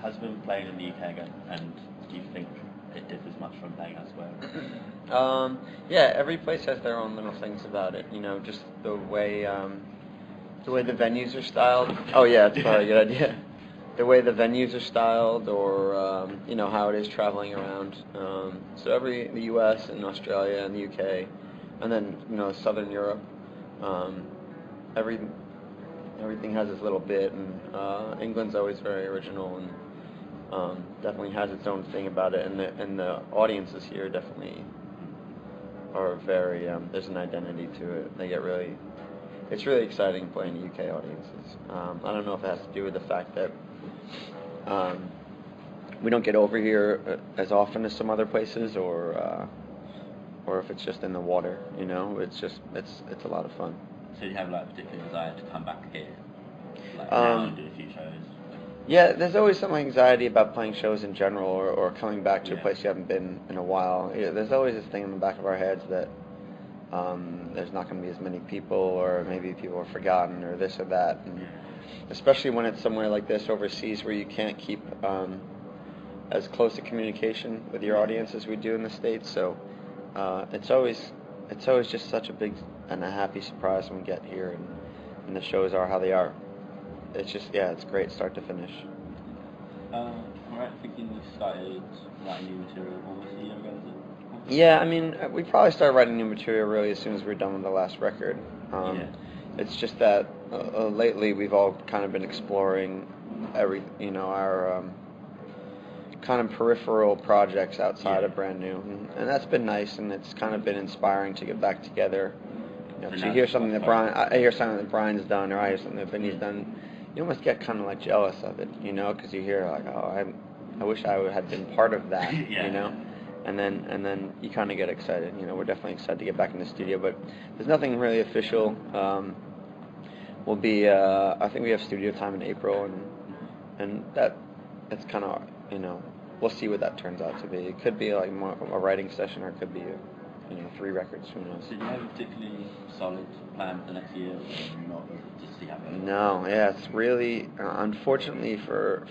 has been playing in the UK again, and do you think it differs much from playing elsewhere? Yeah, every place has their own little things about it. Just the way the venues are styled. Oh yeah, it's probably a good idea. The way the venues are styled, or how it is traveling around. So the U.S. and Australia and the U.K. and then Southern Europe. Everything has its little bit, and England's always very original and definitely has its own thing about it, and the audiences here definitely are very. There's an identity to it. It's really exciting playing the UK audiences. I don't know if it has to do with the fact that we don't get over here as often as some other places, or if it's just in the water. It's a lot of fun. So you have a particular desire to come back here, now and do a few shows? Yeah, there's always some anxiety about playing shows in general, or coming back to a place you haven't been in a while. There's always this thing in the back of our heads that there's not going to be as many people, or maybe people are forgotten, or this or that. And especially when it's somewhere like this overseas, where you can't keep as close a communication with your audience as we do in the States. So it's always just such a big and a happy surprise when we get here, and the shows are how they are. It's just, it's great start to finish. Am I right thinking you started writing new material almost a year ago, is it? Yeah, I mean, we probably started writing new material really as soon as we were done with the last record. It's just that lately we've all kind of been exploring our kind of peripheral projects outside of Brand New, and that's been nice, and it's kind of been inspiring to get back together. If you hear something that I hear something that Brian's done, or I hear something that Vinny's done, you almost get kind of jealous of it, because you hear oh, I wish I had been part of that, and then you kind of get excited. We're definitely excited to get back in the studio, but there's nothing really official. We'll be, I think we have studio time in April, and that's kind of, we'll see what that turns out to be. It could be more a writing session, or it could be 3 records. Who knows? So do you have a particularly solid plan for the next year, or not? Just see how it goes? No, it's really unfortunately for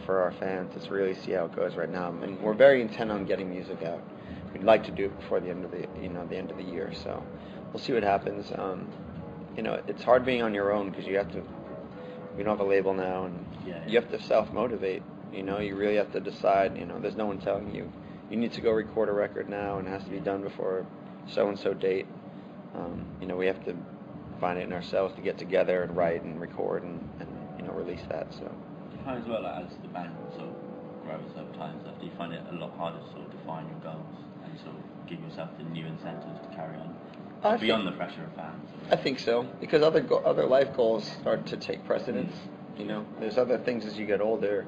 our fans, it's really see how it goes right now. And we're very intent on getting music out. We'd like to do it before the end of the end of the year. So we'll see what happens. It's hard being on your own because we don't have a label now, and you have to self-motivate. You really have to decide. There's no one telling you. You need to go record a record now, and it has to be done before so-and-so date. We have to find it in ourselves to get together and write and record and release that. So. Do you find as well, as the band sort of grows over time, do you find it a lot harder to sort of define your goals and sort of give yourself the new incentives to carry on beyond the pressure of fans? I think so, because other life goals start to take precedence. There's other things as you get older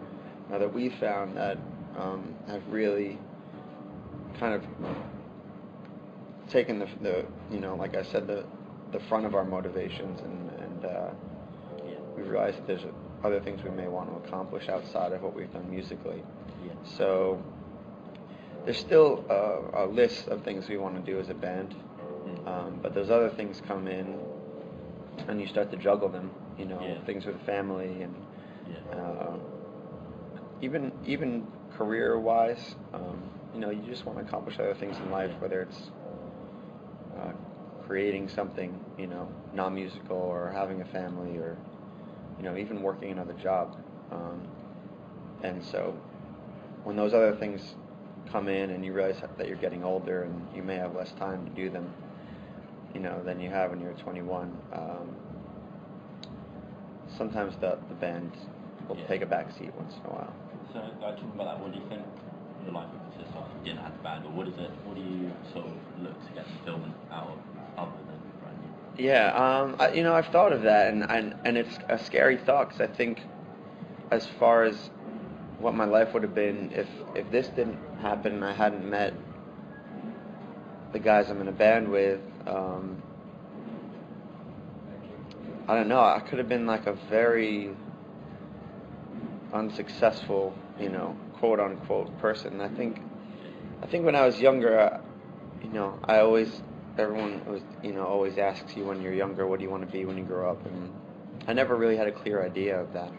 that we've found that have really kind of taken the like I said, the front of our motivations, and we realized that there's other things we may want to accomplish outside of what we've done musically. So there's still a list of things we want to do as a band, but those other things come in, and you start to juggle them. Things with family, and even career-wise. You just want to accomplish other things in life, whether it's creating something, non-musical, or having a family, or, even working another job. And so when those other things come in and you realize that you're getting older and you may have less time to do them, than you have when you're 21, sometimes the band will take a back seat once in a while. So, talking about that, what do you think the life would consist of if you didn't have the band, or what do you sort of look to get the film out of other than Brand New? Yeah, I've thought of that, and it's a scary thought, because I think as far as what my life would have been if this didn't happen and I hadn't met the guys I'm in a band with, I don't know, I could have been a very unsuccessful, quote unquote person. I think when I was younger, everyone was, always asks you when you're younger, what do you want to be when you grow up? And I never really had a clear idea of that.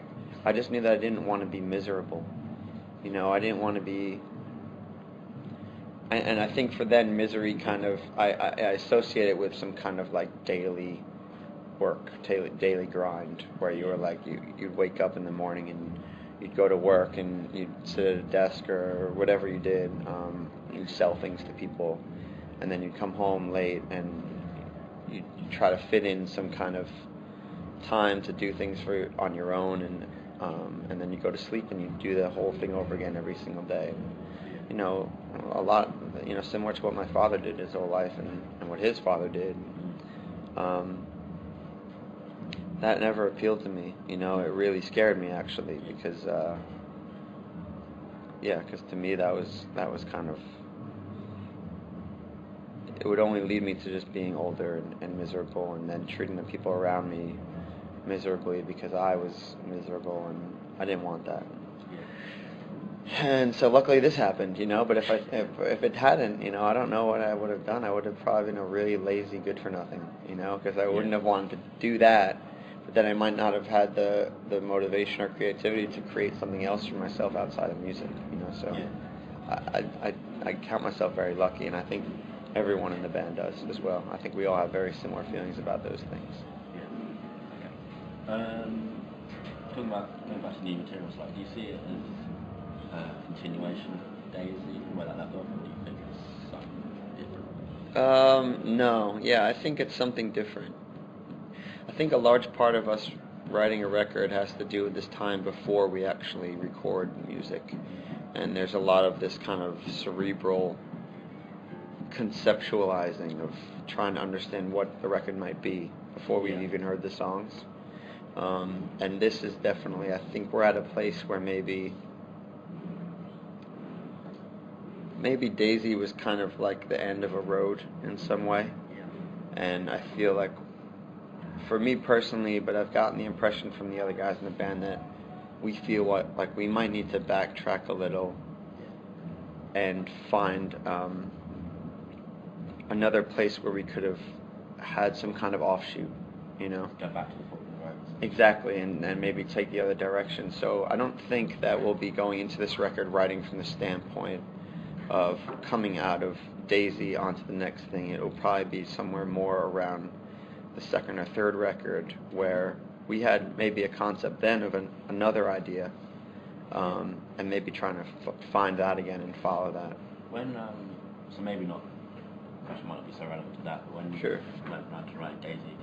I just knew that I didn't want to be miserable. You know, I didn't want to be, and I think for then misery kind of, I associate it with some kind of like daily work, daily grind, where you were like, you'd wake up in the morning and you'd go to work and you'd sit at a desk or whatever you did, you'd sell things to people, and then you'd come home late and you'd try to fit in some kind of time to do things on your own, and then you go to sleep and you do the whole thing over again every single day. You know, a lot, you know, similar to what my father did his whole life and what his father did. That never appealed to me. You know, it really scared me actually, because to me that was kind of, it would only lead me to just being older and miserable, and then treating the people around me miserably because I was miserable, and I didn't want that. And so luckily this happened, you know, but if it hadn't, you know, I don't know what I would have done. I would have probably been a really lazy good for nothing, you know, because I wouldn't have wanted to do that, but then I might not have had the motivation or creativity to create something else for myself outside of music, you know, so I count myself very lucky, and I think everyone in the band does as well. I think we all have very similar feelings about those things. Yeah. Okay. Going back to new materials, like, do you see it as continuation of Daisy, where that left off, or do you think it's something different? No. Yeah, I think it's something different. I think a large part of us writing a record has to do with this time before we actually record music. And there's a lot of this kind of cerebral conceptualizing of trying to understand what the record might be before we've even heard the songs. And this is definitely, I think we're at a place where maybe Daisy was kind of like the end of a road in some way. And I feel like, for me personally, but I've gotten the impression from the other guys in the band that we feel like we might need to backtrack a little and find another place where we could have had some kind of offshoot, you know? Go back to the football, right? Exactly, and maybe take the other direction. So I don't think that we'll be going into this record writing from the standpoint of coming out of Daisy onto the next thing. It'll probably be somewhere more around the second or third record, where we had maybe a concept then of another idea, and maybe trying to find that again and follow that. When, so maybe not, question might not be so relevant to that, but when you went around to write Daisy,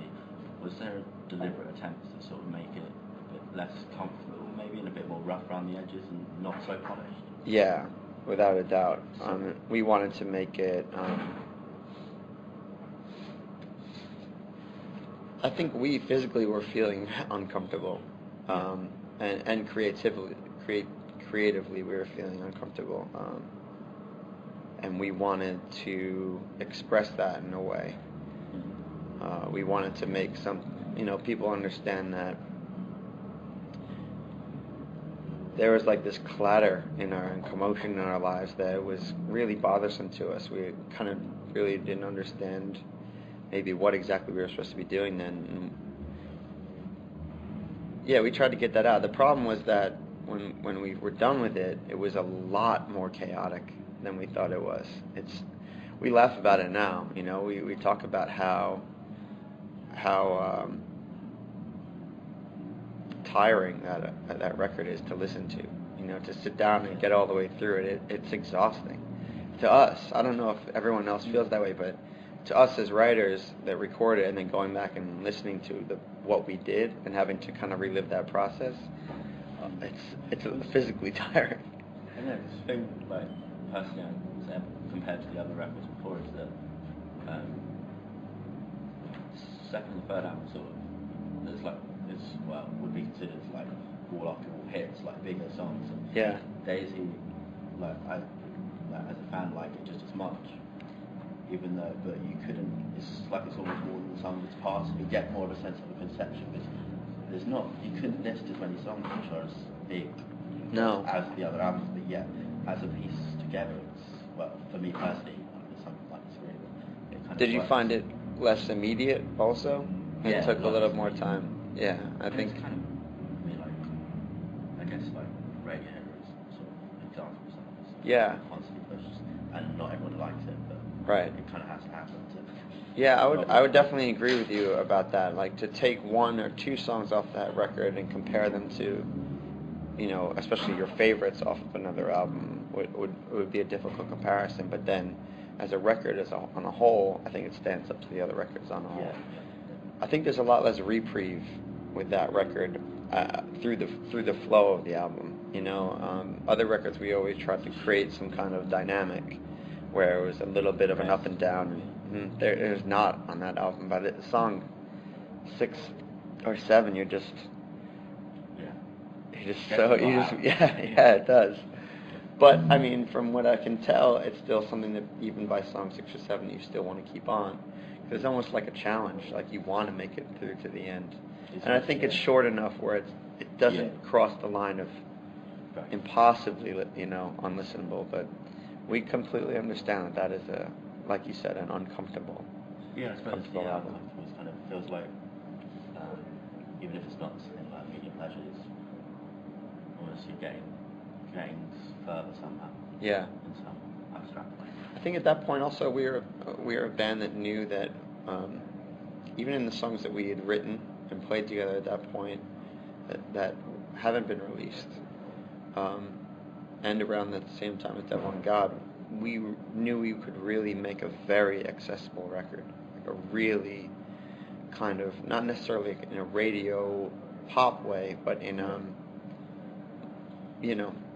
was there a deliberate attempt to sort of make it a bit less comfortable, maybe, and a bit more rough around the edges and not so polished? Yeah, without a doubt. We wanted to make it, I think we physically were feeling uncomfortable, and creatively we were feeling uncomfortable, and we wanted to express that in a way. We wanted to make people understand that there was like this clatter and commotion in our lives that was really bothersome to us. We kind of really didn't understand maybe what exactly we were supposed to be doing then. And we tried to get that out. The problem was that when we were done with it, it was a lot more chaotic than we thought it was. We laugh about it now, you know. We talk about how tiring that record is to listen to. You know, to sit down and get all the way through it, it's exhausting. To us, I don't know if everyone else feels that way, but to us as writers that record it and then going back and listening to what we did and having to kind of relive that process, it's physically tiring. And then this thing, like, personally, compared to the other records before, is that second and third album sort of, would be considered like wall after wall hits, like bigger songs. And Daisy, I as a fan, like it just as much. Even though, but you couldn't. It's like it's almost more than the sum of its parts. You get more of a sense of a conception. There's not. You couldn't list as many songs which are as big as the other albums. But yet, as a piece together, for me personally, something like this really. Did you find it less immediate also? It took a little more time. Yeah, I think. It's kind of, I guess Radiohead is sort of Yeah. Constantly pushed, and not everyone likes it, but right. It kind of has to happen. Yeah, I would definitely agree with you about that. Like, to take one or two songs off that record and compare them to, especially your favorites off of another album would be a difficult comparison. But then, as a record on a whole, I think it stands up to the other records on a whole. Yeah. I think there's a lot less reprieve with that record through the flow of the album. Other records we always tried to create some kind of dynamic where it was a little bit of an up and down. There's not on that album. By the song 6 or 7, it does. But I mean, from what I can tell, it's still something that even by song 6 or 7, you still want to keep on. It's almost like a challenge, like you want to make it through to the end. And I think it's short enough where it doesn't cross the line of impossibly, unlistenable. But we completely understand that is like you said, an uncomfortable. Yeah, I suppose uncomfortable. It kind of feels like, even if it's not in like medium pleasures, almost you're getting further somehow. Yeah. In some abstract way. I think at that point also we were a band that knew that even in the songs that we had written and played together at that point that haven't been released, and around the same time as Devil and God, we knew we could really make a very accessible record, like a really kind of, not necessarily in a radio pop way, but in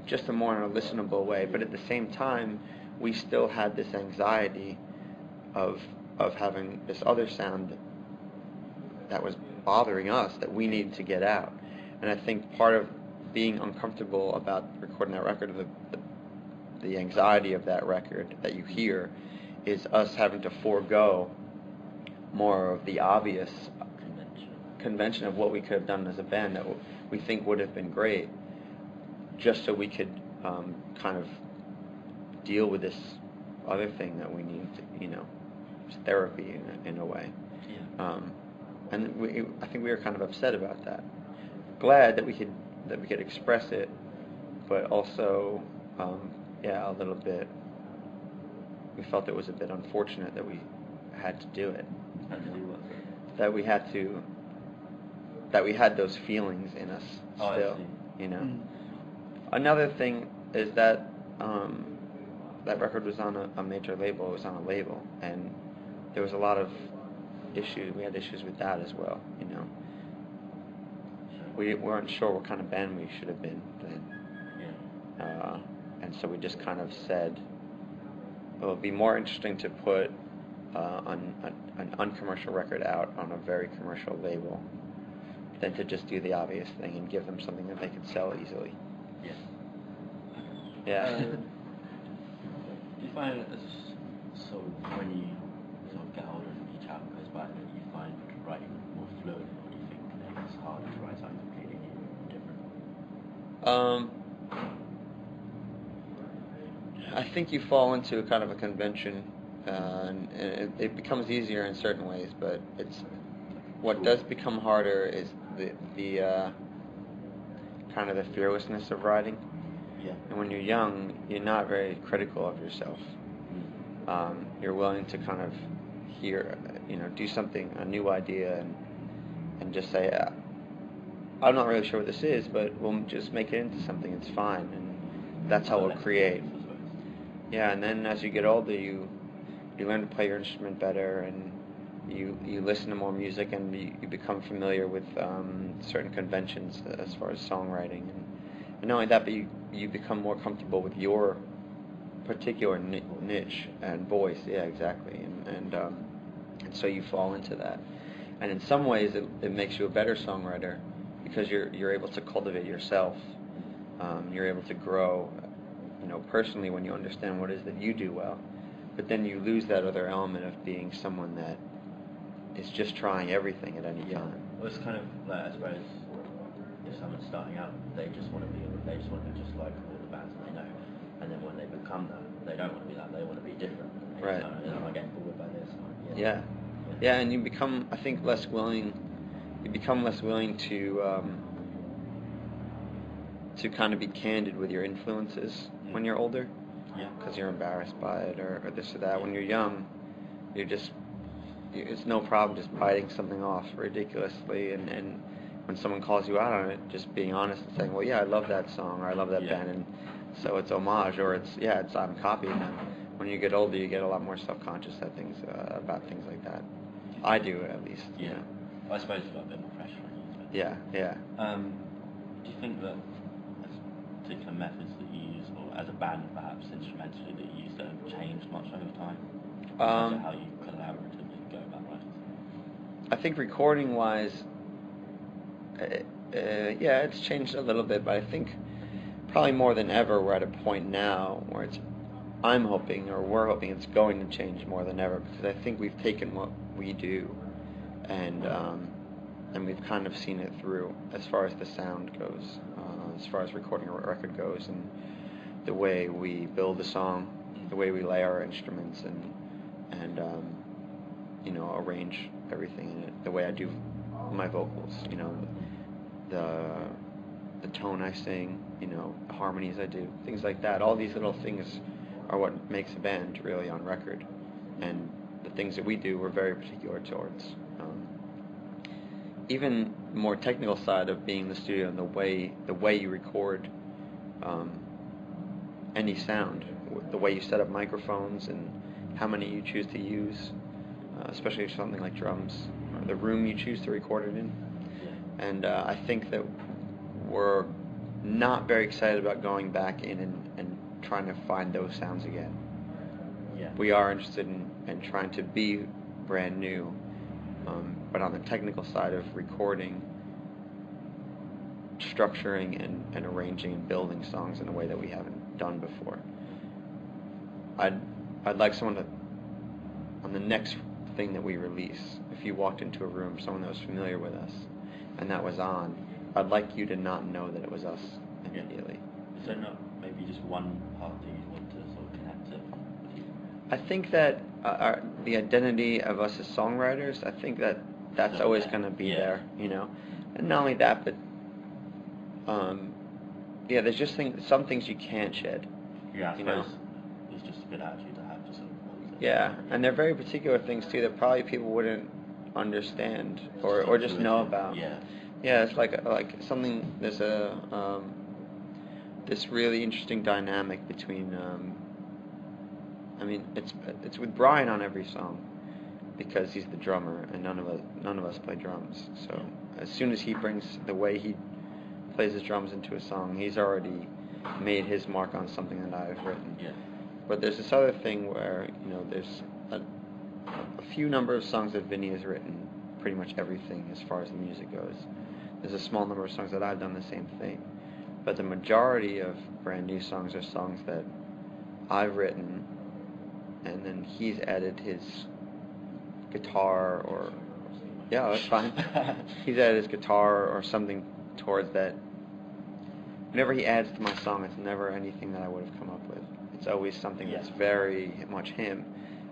just a more listenable way. But at the same time, we still had this anxiety of having this other sound that was bothering us that we needed to get out. And I think part of being uncomfortable about recording that record, the anxiety of that record that you hear, is us having to forego more of the obvious convention of what we could have done as a band that we think would have been great, just so we could kind of deal with this other thing that we need to, it's therapy in a way. Yeah. And I think we were kind of upset about that. Glad that we could express it, but also, a little bit. We felt it was a bit unfortunate that we had to do it. That we had those feelings in us still. Another thing is that that record was on a major label. It was on a label, and there was a lot of issues. We had issues with that as well. We weren't sure what kind of band we should have been then. Yeah. And so we just kind of said, it would be more interesting to put an uncommercial record out on a very commercial label than to just do the obvious thing and give them something that they could sell easily. Yeah. Yeah. Do you find it so when you sort of get older and each album goes by, that you find writing more fluid, or do you think it's harder to write something completely different? I think you fall into a kind of a convention, and it becomes easier in certain ways, but what does become harder is the kind of the fearlessness of writing. Yeah. And when you're young, you're not very critical of yourself. You're willing to kind of do something, a new idea, and just say, I'm not really sure what this is, but we'll just make it into something. It's fine, and that's how we'll create. Yeah, and then as you get older, you learn to play your instrument better, and you listen to more music, and you become familiar with certain conventions as far as songwriting, and not only that, but you become more comfortable with your particular niche and voice. Yeah, exactly, and so you fall into that, and in some ways it makes you a better songwriter because you're able to cultivate yourself. You're able to grow, personally, when you understand what it is that you do well. But then you lose that other element of being someone that is just trying everything at any time. Well, it's kind of like, I suppose, if someone's starting out, they just want to be just like all the bands that they know. And then when they become that, they don't want to be that. They want to be different. Right. I'm getting bored by this. Yeah, and you become, I think, less willing. You become less willing to kind of be candid with your influences when you're older. because you're embarrassed by it or this or that. When you're young, it's no problem just biting something off ridiculously, and when someone calls you out on it, just being honest and saying, well, yeah, I love that song, or I love that band, and so it's homage, or it's I'm copying them. When you get older, you get a lot more self-conscious about things like that. I do, at least. Yeah. You know. I suppose you've got a bit more pressure on you. Yeah. Do you think that there's particular methods that you use, or as a band perhaps instrumentally that you use, that have changed much over time? In terms of how you collaboratively go about writing? I think recording-wise, it's changed a little bit, but I think probably more than ever we're at a point now where we're hoping it's going to change more than ever, because I think we've taken what we do and we've kind of seen it through as far as the sound goes, as far as recording a record goes, and the way we build a song, the way we lay our instruments and arrange everything in it, the way I do my vocals, the tone I sing, the harmonies I do, things like that. All these little things are what makes a band really on record, and the things that we do we're very particular towards. Even more technical side of being in the studio and the way you record any sound, the way you set up microphones and how many you choose to use, especially something like drums, or the room you choose to record it in. And I think that we're not very excited about going back in and trying to find those sounds again. We are interested in trying to be brand new, but on the technical side of recording, structuring and arranging and building songs in a way that we haven't done before. I'd like someone to, on the next thing that we release, if you walked into a room, someone that was familiar with us, and that was on, I'd like you to not know that it was us immediately. Is there not maybe just one part that you want to sort of connect to with you? I think that the identity of us as songwriters, I think that's always going to be there, And not only that, but there's just some things you can't shed. Yeah, I suppose it's just a good attitude to have to sort of. Yeah, and they're very particular things too that probably people wouldn't understand or just know about. Yeah, it's like something. There's this really interesting dynamic between. It's with Brian on every song, because he's the drummer and none of us play drums. So as soon as he brings the way he plays his drums into a song, he's already made his mark on something that I've written. But there's this other thing where there's a few number of songs that Vinny has written, pretty much everything as far as the music goes. There's a small number of songs that I've done the same thing, but the majority of brand new songs are songs that I've written, and then he's added his guitar or that's fine. He's added his guitar or something towards that. Whenever he adds to my song, it's never anything that I would have come up with. It's always something that's very much him,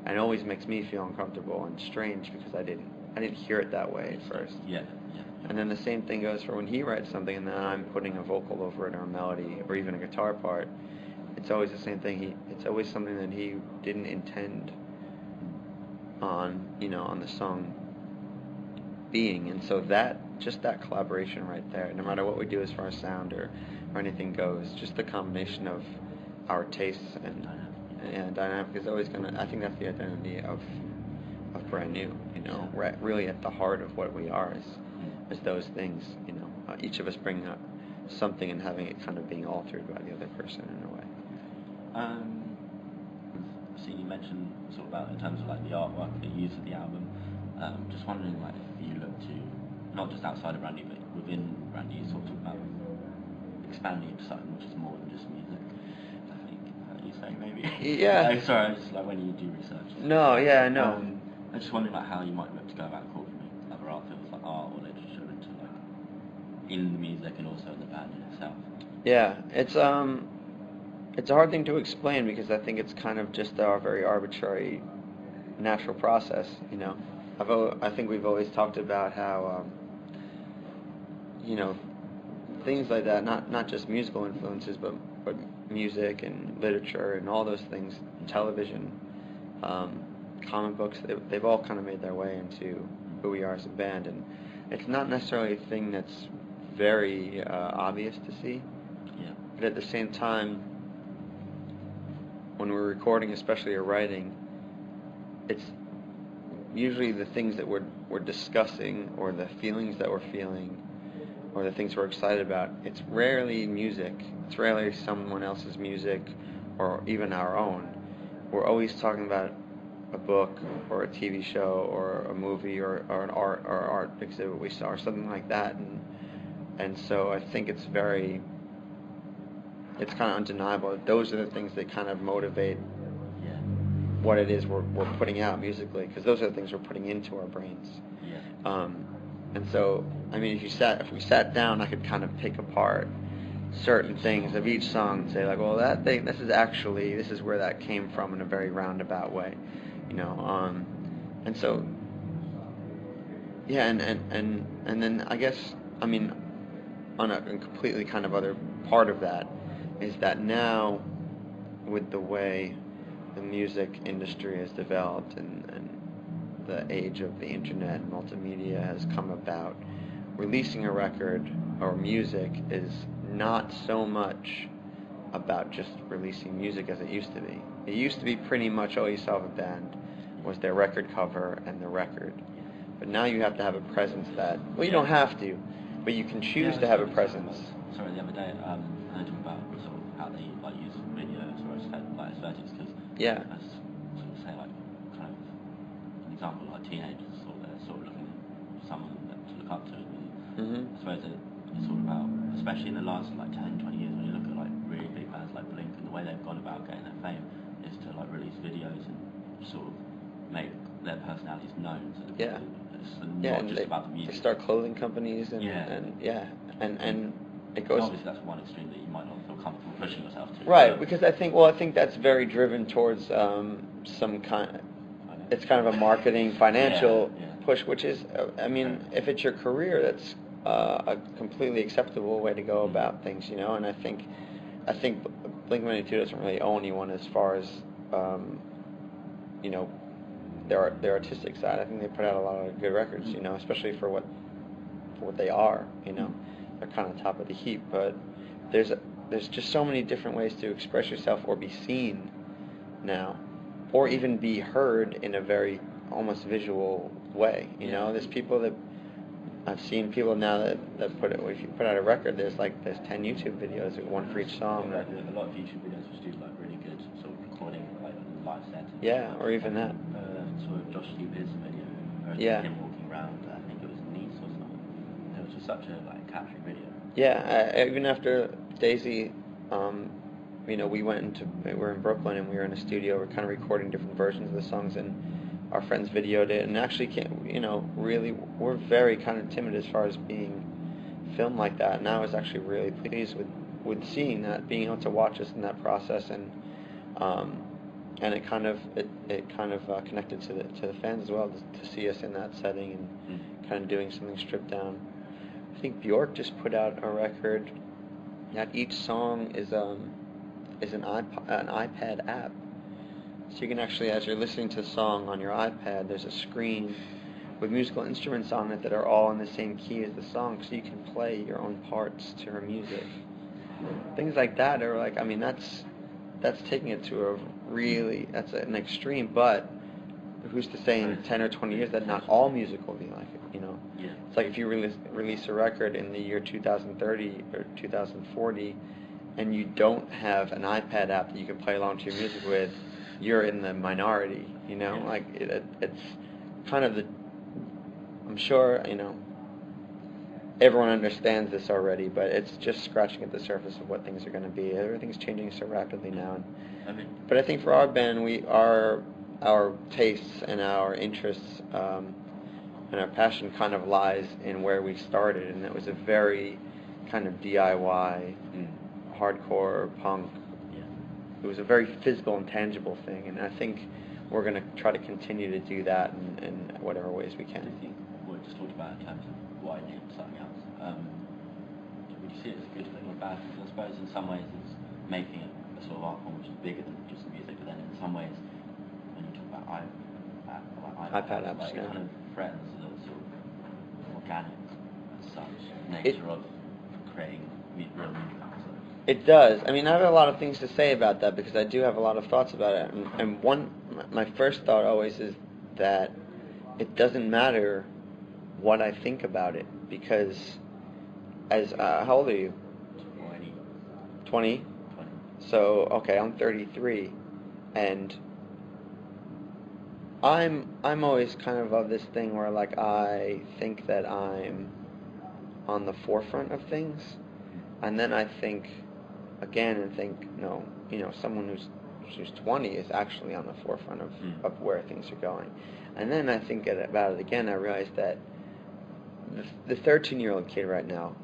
and always makes me feel uncomfortable and strange because I didn't hear it that way at first. And then the same thing goes for when he writes something and then I'm putting a vocal over it or a melody or even a guitar part. It's always the same thing. It's always something that he didn't intend on, on the song being. And so that collaboration right there, no matter what we do as far as sound or anything goes, just the combination of our tastes and dynamic is always I think that's the identity of brand new, We're really at the heart of what we are is those things, each of us bringing up something and having it kind of being altered by the other person in a way. So you mentioned sort of about in terms of like the artwork that you use for the album. Just wondering like if you look to not just outside of Brandy but within Brandy, you sort of talk about expanding into something which is more than just music. I think you say maybe. Yeah. Sorry, just like when you do research. No. I'm just wondering like how you might look to go about incorporating other art fields like art or literature into like in the music and also in the band in itself. Yeah, it's a hard thing to explain because I think it's kind of just our very arbitrary, natural process. I think we've always talked about how things like that, not just musical influences, but music and literature and all those things, television, comic books, they've all kind of made their way into who we are as a band, and it's not necessarily a thing that's very obvious to see. Yeah. But at the same time, when we're recording, especially or writing, it's usually the things that we're discussing, or the feelings that we're feeling, or the things we're excited about. It's rarely music. It's rarely someone else's music, or even our own. We're always talking about a book, or a TV show, or a movie, or an art exhibit we saw, or something like that. And so I think it's kind of undeniable that those are the things that kind of motivate what it is we're putting out musically, because those are the things we're putting into our brains. Yeah. And so, I mean, if we sat down, I could kind of pick apart certain things of each song and say, like, well, that thing, this is where that came from in a very roundabout way, you know. And so, yeah, and then I guess, I mean, on a completely kind of other part of that is that now, with the way the music industry has developed and the age of the internet and multimedia has come about, releasing a record or music is not so much about just releasing music as it used to be. It used to be pretty much all you saw of a band was their record cover and the record. But now you have to have a presence that, well, you don't have to, but you can choose to have a presence. Sorry, the other day I heard about sort of how they like use videos or like aesthetics, because yeah. as sort of say, like, kind of an example, like teenagers, they're sort of looking at someone to look up to. And I suppose it's all about, especially in the last like 10, 20 years, when you look at like really big bands like Blink, and the way they've gone about getting their fame is to like release videos and sort of make their personalities known. So yeah. It's not just about the music. They start clothing companies and it goes. Obviously, that's one extreme that you might not feel comfortable pushing yourself to. Right, because I think that's very driven towards some kind. It's kind of a marketing, financial push, which is, I mean, if it's your career, that's a completely acceptable way to go about things, you know. And I think Blink-182 doesn't really owe anyone as far as you know, their artistic side. I think they put out a lot of good records, you know, especially for what they are, you know. They're kind of top of the heap, but there's just so many different ways to express yourself or be seen now, or even be heard in a very almost visual way, you know. There's people that I've seen people now that put it, if you put out a record, there's 10 YouTube videos, one for each song. Yeah, a lot of YouTube videos which do like really good sort of recording, like a live set. Yeah, or even that. Sort of Josh Steve's video, him walking around, I think it was Nice or something. It was just such a like capturing video. Yeah, even after Daisy, you know, we were in Brooklyn and we were in a studio, we're kind of recording different versions of the songs, and our friends videoed it, and actually, you know, really, we're very kind of timid as far as being filmed like that, and I was actually really pleased with seeing that, being able to watch us in that process, and it kind of connected to the fans as well, to see us in that setting and kind of doing something stripped down. I think Bjork just put out a record that each song is an iPad app. So you can actually, as you're listening to a song on your iPad, there's a screen with musical instruments on it that are all in the same key as the song, so you can play your own parts to her music. Things like that are like, I mean, that's taking it to that's an extreme, but who's to say in 10 or 20 years that not all music will be like it, you know? Yeah. It's like if you release a record in the year 2030 or 2040 and you don't have an iPad app that you can play along to your music with, you're in the minority, you know? Yeah. Like, it's kind of I'm sure, you know, everyone understands this already, but it's just scratching at the surface of what things are going to be. Everything's changing so rapidly now. But I think for our band, our tastes and our interests and our passion kind of lies in where we started, and it was a very kind of DIY, hardcore punk. It was a very physical and tangible thing, and I think we're going to try to continue to do that in whatever ways we can. I think what we just talked about in terms of widening something else, would you see it as a good thing or a bad thing? I suppose in some ways it's making it sort of art form which is bigger than just music, but then in some ways, when you talk about iPad apps, like, it kind of threatens the sort of organic, as such, nature of creating real music. It does. I mean, I have a lot of things to say about that because I do have a lot of thoughts about it. And my first thought always is that it doesn't matter what I think about it because, how old are you? 20? So, okay, I'm 33, and I'm always kind of this thing where, like, I think that I'm on the forefront of things, and then I think again and think, no, someone who's 20 is actually on the forefront of where things are going. And then I think about it again, I realize that the 13-year-old kid right now,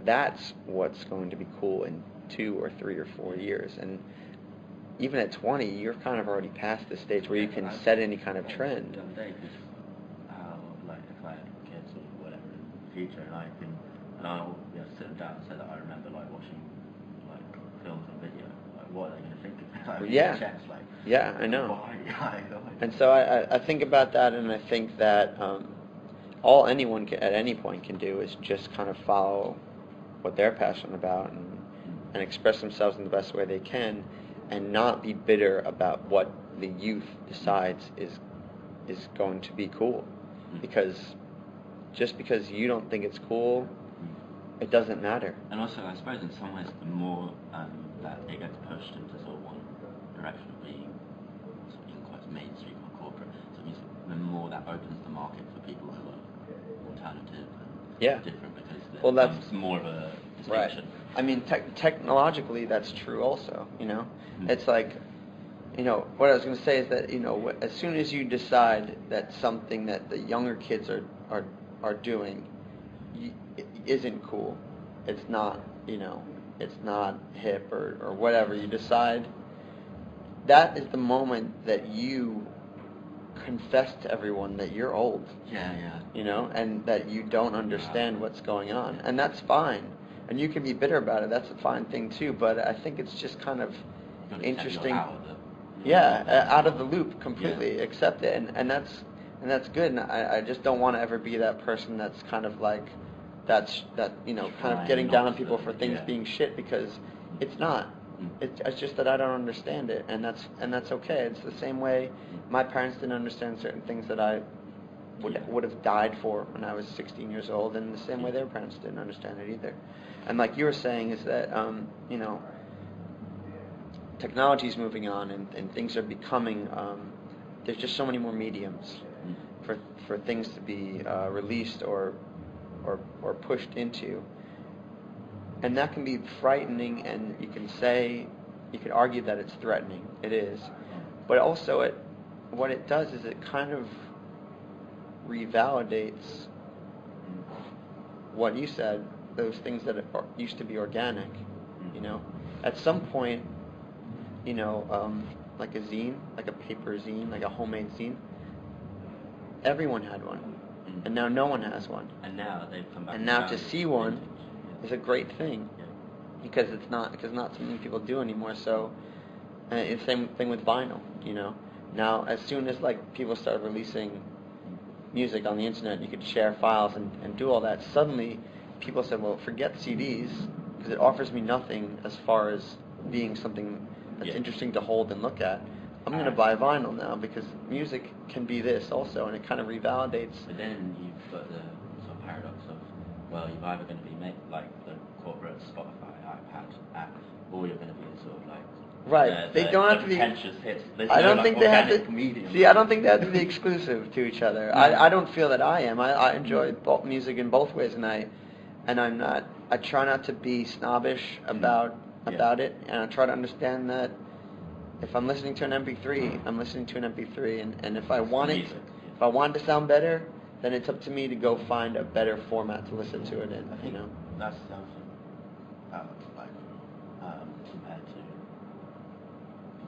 that's what's going to be cool in 2 or 3 or 4 years. And even at 20, you're kind of already past the stage where you can set any kind of trend. The other day, like, if I had kids or whatever in the future, and I'll sit them down and say that I remember, like, watching, like, films and video, like, what are they going to think of it? Like, VHS, like, yeah, I know. Why? And so I think about that, and I think that all anyone at any point can do is just kind of follow what they're passionate about and express themselves in the best way they can, and not be bitter about what the youth decides is going to be cool. Because just because you don't think it's cool, it doesn't matter. And also, I suppose in some ways, the more that it gets pushed into sort of one direction of being sort of, in quotes, mainstream or corporate, so the more that opens the market for people who are alternative and different, because that's more of a distinction. Right. I mean, technologically, that's true also, It's like, what I was going to say is that, as soon as you decide that something that the younger kids are doing isn't cool, it's not, it's not hip or whatever, you decide, that is the moment that you confess to everyone that you're old. And that you don't understand what's going on. And that's fine. And you can be bitter about it. That's a fine thing too. But I think it's just kind of interesting. Out of the loop completely. Accept it, and that's good. And I just don't want to ever be that person that's kind of like kind of getting down on people for things being shit, because it's not. It's just that I don't understand it, and that's okay. It's the same way my parents didn't understand certain things that I would have died for when I was 16 years old, and the same way their parents didn't understand it either. And like you were saying, is that technology is moving on, and things are becoming. There's just so many more mediums for things to be released or pushed into, and that can be frightening. And you could argue that it's threatening. It is, but also what it does is it kind of revalidates what you said, those things that used to be organic. At some point, like a zine, like a paper zine, like a homemade zine, everyone had one, and now no one has one. And now they've come back. And now to see one is a great thing, because not something people do anymore. So, it's the same thing with vinyl. Now as soon as like people start releasing music on the internet, you could share files and do all that. Suddenly, people said, well, forget CDs, because it offers me nothing as far as being something that's interesting to hold and look at. I'm going to buy vinyl now, because music can be this also, and it kind of revalidates. But then you've got the sort of paradox of, well, you're either going to be like the corporate Spotify, iPad app, or you're going to be sort of like they don't have to be. Hits. I don't think they have to. Medium. See, I don't think they have to be exclusive to each other. No. I don't feel that I am. I enjoy music in both ways, and I'm not. I try not to be snobbish about it, and I try to understand that if I'm listening to an MP3, I'm listening to an MP3, and if I want it to sound better, then it's up to me to go find a better format to listen to it in. That's something that compared to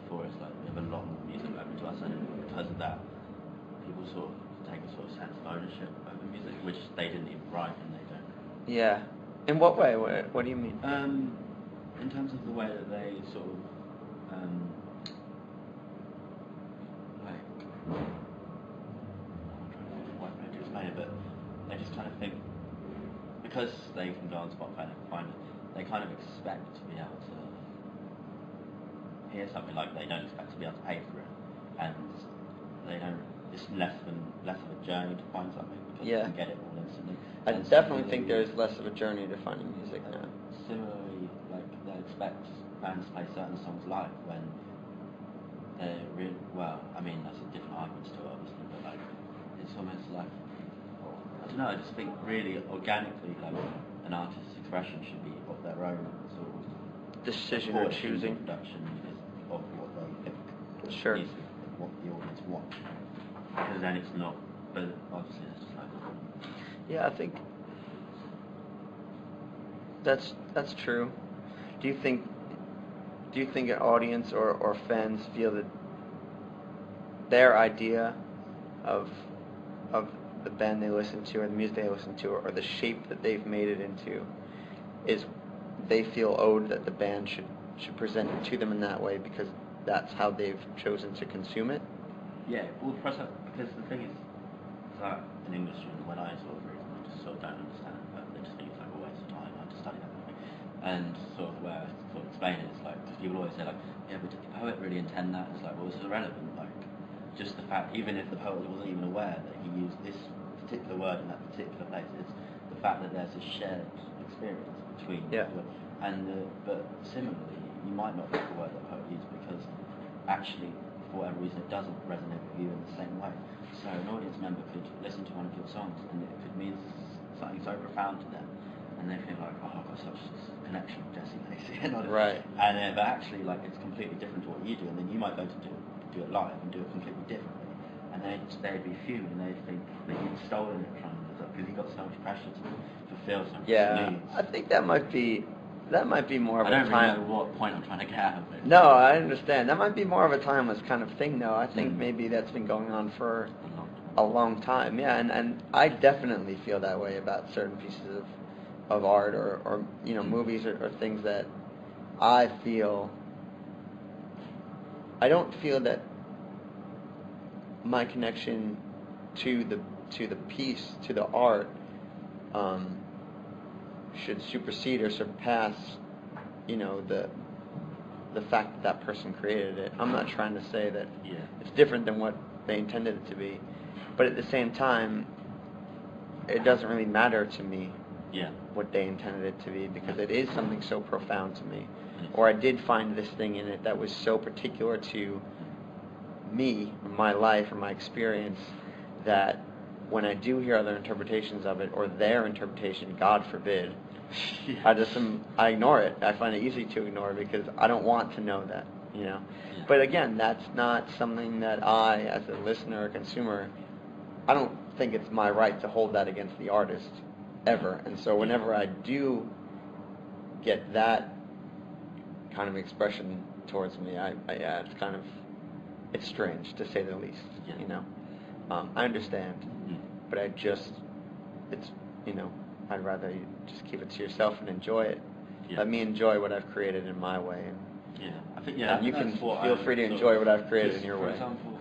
before. It's like we have a lot more music open to us, and because of that, people sort of take a sort of sense of ownership over music, which they didn't even write, and they don't. Yeah. In what way? What do you mean? In terms of the way that they sort of because they can go on Spotify and find it, they kind of expect to be able to hear something, like they don't expect to be able to pay for it, and they don't. It's less of a journey to find something because you can get it all instantly. I definitely think there's less of a journey to finding music now. Similarly, like they expect bands to play certain songs live when they're really well. I mean, that's a different argument still, obviously, but like it's almost like I don't know. I just think really organically, like an artist's expression should be of their own sort of decision or choosing. Production is of what they think. Sure. Is what the audience wants. Because then it's not, but obviously it's just like. Yeah, I think that's true. Do you think an audience or fans feel that their idea of the band they listen to or the music they listen to or the shape that they've made it into is they feel owed that the band should present it to them in that way because that's how they've chosen to consume it? Yeah, well, because the thing is that in English, when I sort of read them, I just sort of don't understand it, but they just think it's like a waste of time, I have to study that thing. And sort of where I sort of explain it, it's like, because people always say like, yeah, but did the poet really intend that? It's like, well, it's irrelevant, like, just the fact, even if the poet wasn't even aware that he used this particular word in that particular place, it's the fact that there's a shared experience between but similarly, you might not like the word that the poet used because actually, for whatever reason, it doesn't resonate with you in the same way. So an audience member could listen to one of your songs and it could mean something so profound to them, and they feel like, oh, I've got such a connection with Jesse Lacey, right? And but actually, like it's completely different to what you do, and then you might go to do it live and do it completely differently, and they'd be fuming, and they'd think that you'd stolen it from them because you've got so much pressure to fulfill so much needs. I think that might be more of a time. I don't really know what point I'm trying to get out of it. No, I understand. That might be more of a timeless kind of thing, though. I think maybe that's been going on for a long time. Yeah, and I definitely feel that way about certain pieces of art or movies or things that I don't feel that my connection to the piece, to the art, should supersede or surpass, the fact that person created it. I'm not trying to say that it's different than what they intended it to be, but at the same time, it doesn't really matter to me what they intended it to be because it is something so profound to me. Or I did find this thing in it that was so particular to me, my life, or my experience, that when I do hear other interpretations of it, or their interpretation, God forbid, I ignore it. I find it easy to ignore it because I don't want to know that, But again, that's not something that I, as a listener or consumer, I don't think it's my right to hold that against the artist, ever. And so whenever I do get that kind of expression towards me, it's strange, to say the least, I understand, but I'd rather you just keep it to yourself and enjoy it. Let me enjoy what I've created in my way, and you can feel free to enjoy what I've created in your way. For example,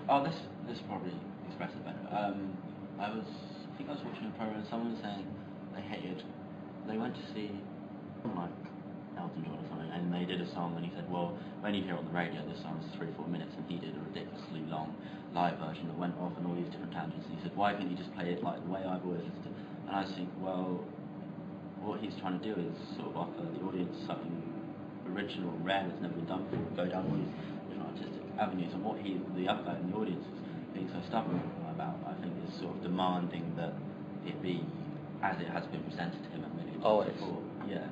this probably expresses it better. I think I was watching a program and someone was saying they went to see like Elton John or something, and they did a song, and he said, well, when you hear it on the radio, this song is 3-4 minutes, and he did a ridiculously long live version that went off on all these different tangents, and he said, why couldn't you just play it like the way I've always listened to it? And I think, well, what he's trying to do is sort of offer the audience something original, rare, that's never been done before, go down all these different artistic avenues, and what the other guy in the audience is being so stubborn about, I think, is sort of demanding that it be as it has been presented to him a million times before. Yeah.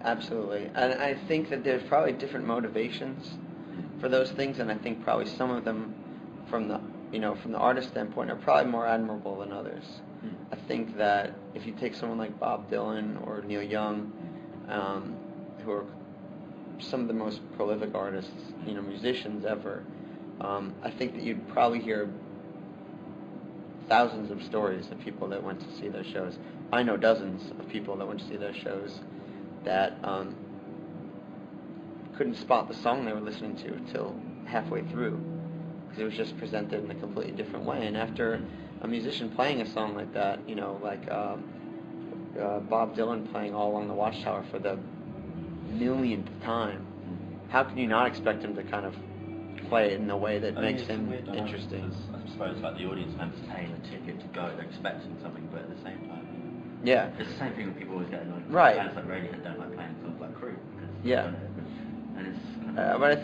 Absolutely. And I think that there's probably different motivations for those things, and I think probably some of them from the artist standpoint are probably more admirable than others. I think that if you take someone like Bob Dylan or Neil Young, who are some of the most prolific artists, musicians ever, I think that you'd probably hear thousands of stories of people that went to see their shows. I know dozens of people that went to see their shows that couldn't spot the song they were listening to until halfway through because it was just presented in a completely different way. And after a musician playing a song like that, Bob Dylan playing All Along the Watchtower for the millionth time. How can you not expect him to kind of play it in a way that makes him interesting? I suppose like the audience members paying a ticket to go, they're expecting something, but at the same time, yeah, it's the same thing that people always get annoyed. Right. Bands like Radiohead don't like playing songs like Crew. Yeah. And it's kind of but I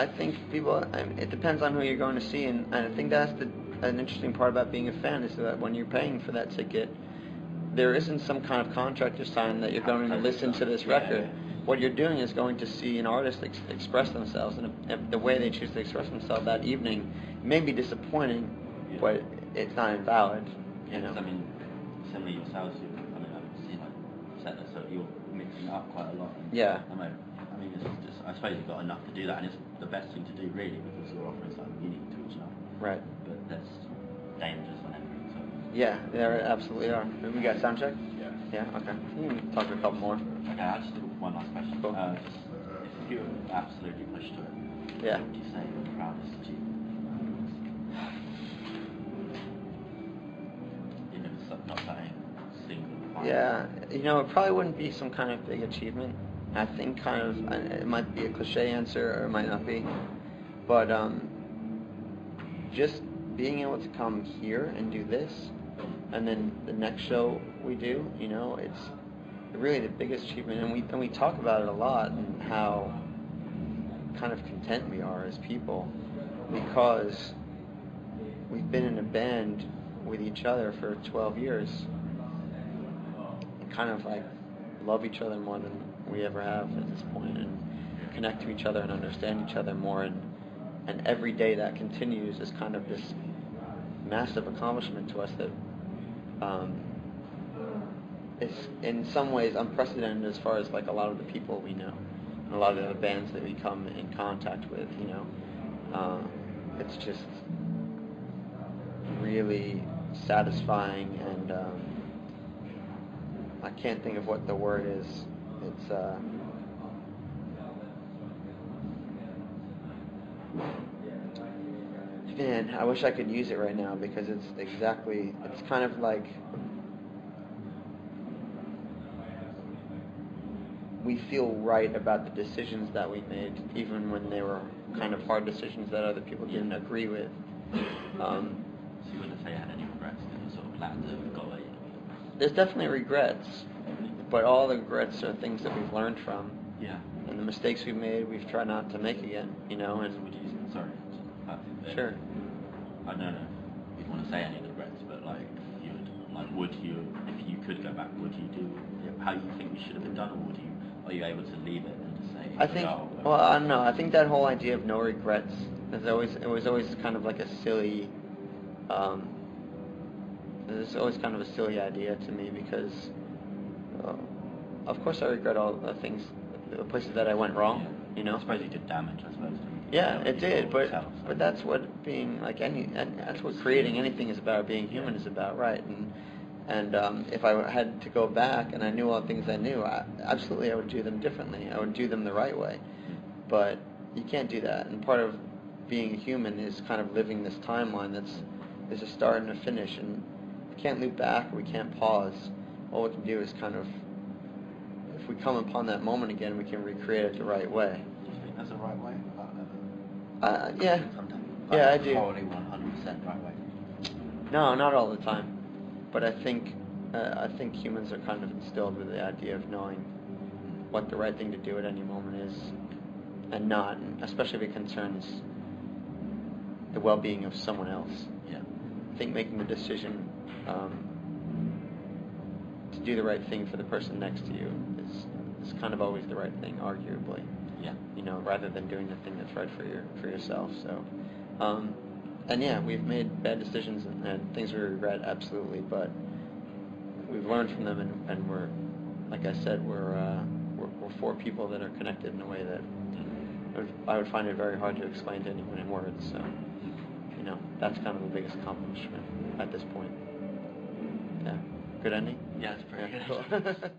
think people. It depends on who you're going to see, and I think that's an interesting part about being a fan is that when you're paying for that ticket, there isn't some kind of contract you're signing that you're going to listen to this record. Yeah. What you're doing is going to see an artist express themselves, and if the way they choose to express themselves that evening may be disappointing, but it's not invalid. You know. I mean, similarly yourselves, I've seen like set that, so you're mixing it up quite a lot. Yeah. I mean, it's just, I suppose you've got enough to do that, and it's the best thing to do really because you're offering something unique to each other. Right. But that's dangerous on everything. So. Yeah, there absolutely are. We got sound check? Yeah. Yeah. Okay. Talk to a couple more. Okay, I'll just do one last question. Cool. Just if you were absolutely pushed to it, yeah. what would you say your proudest achievement? Even if it's not something single. Yeah, it probably wouldn't be some kind of big achievement. I think it might be a cliche answer or it might not be, but just being able to come here and do this, and then the next show we do, it's really the biggest achievement, and we talk about it a lot and how kind of content we are as people because we've been in a band with each other for 12 years and kind of like love each other more than we ever have at this point and connect to each other and understand each other more, and every day that continues is kind of this massive accomplishment to us that is in some ways unprecedented as far as like a lot of the people we know and a lot of the bands that we come in contact with, it's just really satisfying, and I can't think of what the word is. It's man, I wish I could use it right now because it's kind of like we feel right about the decisions that we made, even when they were kind of hard decisions that other people didn't agree with. So you wouldn't say you had any regrets because you sort of glad to have got away? There's definitely regrets, but all the regrets are things that we've learned from. Yeah. And the mistakes we made, we've tried not to make again, and... Would you, sorry. Sure. I don't know if you'd want to say any regrets, but would you, if you could go back, would you do how you think we should have been done, or are you able to leave it and just say? I think. Well, I don't know. I think that whole idea of no regrets it was always kind of like a silly. It's always kind of a silly idea to me because, of course, I regret all the things, the places that I went wrong. I suppose you did damage. I suppose. Yeah, it did, but that's what being that's what creating anything is about. Being human is about, right? And if I had to go back and I knew all the things I knew, absolutely I would do them differently. I would do them the right way. But you can't do that. And part of being a human is kind of living this timeline there's a start and a finish, and we can't loop back. We can't pause. All we can do is kind of, if we come upon that moment again, we can recreate it the right way. Do you think that's the right way? Yeah. Yeah, I do. Totally 100% right way. No, not all the time. But I think humans are kind of instilled with the idea of knowing what the right thing to do at any moment is, and not, and especially if it concerns the well-being of someone else. Yeah. I think making the decision to do the right thing for the person next to you is kind of always the right thing, arguably. Yeah. Rather than doing the thing that's right for yourself. So, and yeah, we've made bad decisions and things we regret, absolutely. But we've learned from them, and we're, like I said, we're four people that are connected in a way that I would find it very hard to explain to anyone in words. So, that's kind of the biggest accomplishment at this point. Yeah. Good ending? Yeah, it's pretty good. Cool.